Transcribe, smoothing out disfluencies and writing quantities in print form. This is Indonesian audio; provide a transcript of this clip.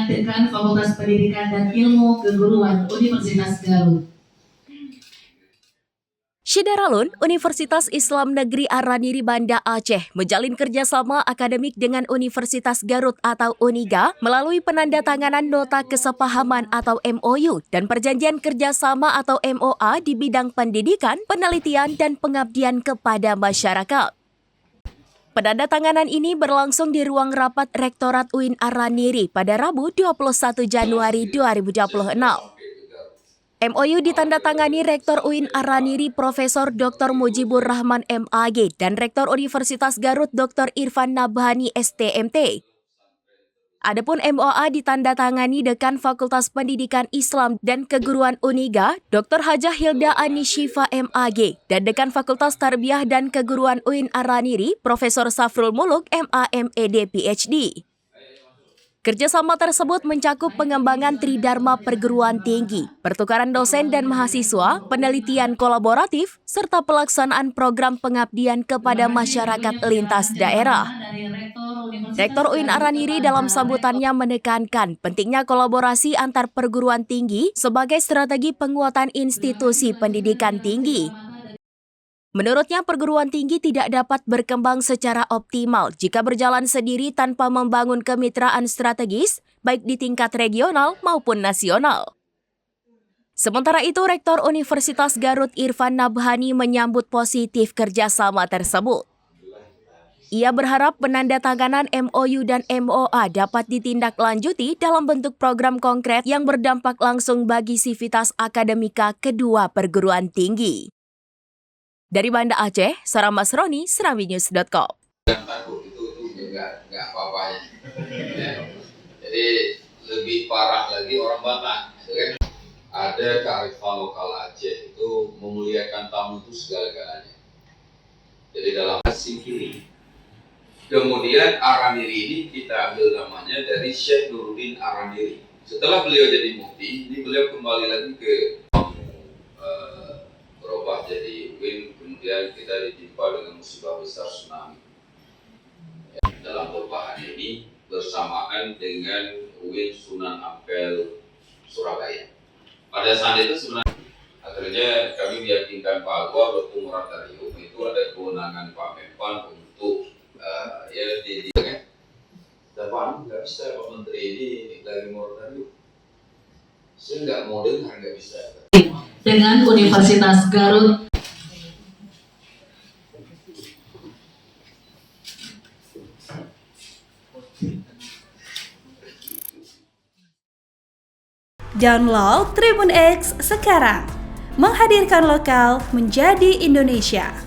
Dekan Fakultas Pendidikan dan Ilmu Keguruan Universitas Garut. Syederalun, Universitas Islam Negeri Araniri Banda Aceh menjalin kerjasama akademik dengan Universitas Garut atau UNIGA melalui penandatanganan Nota Kesepahaman atau MOU dan Perjanjian Kerjasama atau MOA di bidang pendidikan, penelitian, dan pengabdian kepada masyarakat. Penandatanganan ini berlangsung di ruang rapat Rektorat UIN Araniri pada Rabu 21 Januari 2026. MOU ditandatangani Rektor UIN Araniri Profesor Dr. Mujibur Rahman MAG dan Rektor Universitas Garut Dr. Irfan Nabhani STMT. Adapun MOA ditandatangani Dekan Fakultas Pendidikan Islam dan Keguruan UNIGA Dr. Hajah Hilda Anishifa MAG dan Dekan Fakultas Tarbiyah dan Keguruan UIN Araniri Profesor Safrul Muluk MAMED PhD. Kerjasama tersebut mencakup pengembangan tridharma perguruan tinggi, pertukaran dosen dan mahasiswa, penelitian kolaboratif, serta pelaksanaan program pengabdian kepada masyarakat lintas daerah. Rektor UIN Araniri dalam sambutannya menekankan pentingnya kolaborasi antar perguruan tinggi sebagai strategi penguatan institusi pendidikan tinggi. Menurutnya, perguruan tinggi tidak dapat berkembang secara optimal jika berjalan sendiri tanpa membangun kemitraan strategis, baik di tingkat regional maupun nasional. Sementara itu, Rektor Universitas Garut Irfan Nabhani menyambut positif kerjasama tersebut. Ia berharap penandatanganan MOU dan MOA dapat ditindaklanjuti dalam bentuk program konkret yang berdampak langsung bagi sivitas akademika kedua perguruan tinggi. Dari Banda Aceh, Sarah Masroni, SerambiNews.com. Takut itu nggak apa-apa ya. Jadi lebih parah lagi orang Batak. Ya. Ada kearifan lokal Aceh itu memuliakan tamu itu segala-galanya. Jadi dalam singkiri. Kemudian Araniri ini kita ambil namanya dari Syekh Nuruddin Araniri. Setelah beliau jadi mufti, ini beliau kembali lagi ke berubah jadi UIN, kemudian kita ditimpa dengan musibah besar tsunami. Dalam perubahan ini bersamaan dengan UIN Sunan Ampel Surabaya. Pada saat itu sebenarnya akhirnya kami meyakinkan Pak Agwar waktu moratorium itu ada kewenangan Pak Menpan untuk dan Pak nggak bisa Pak Menteri ini lagi moratorium. Saya nggak mau dengar, nggak bisa. Dengan Universitas Garut. Download Tribun X sekarang, menghadirkan lokal menjadi Indonesia.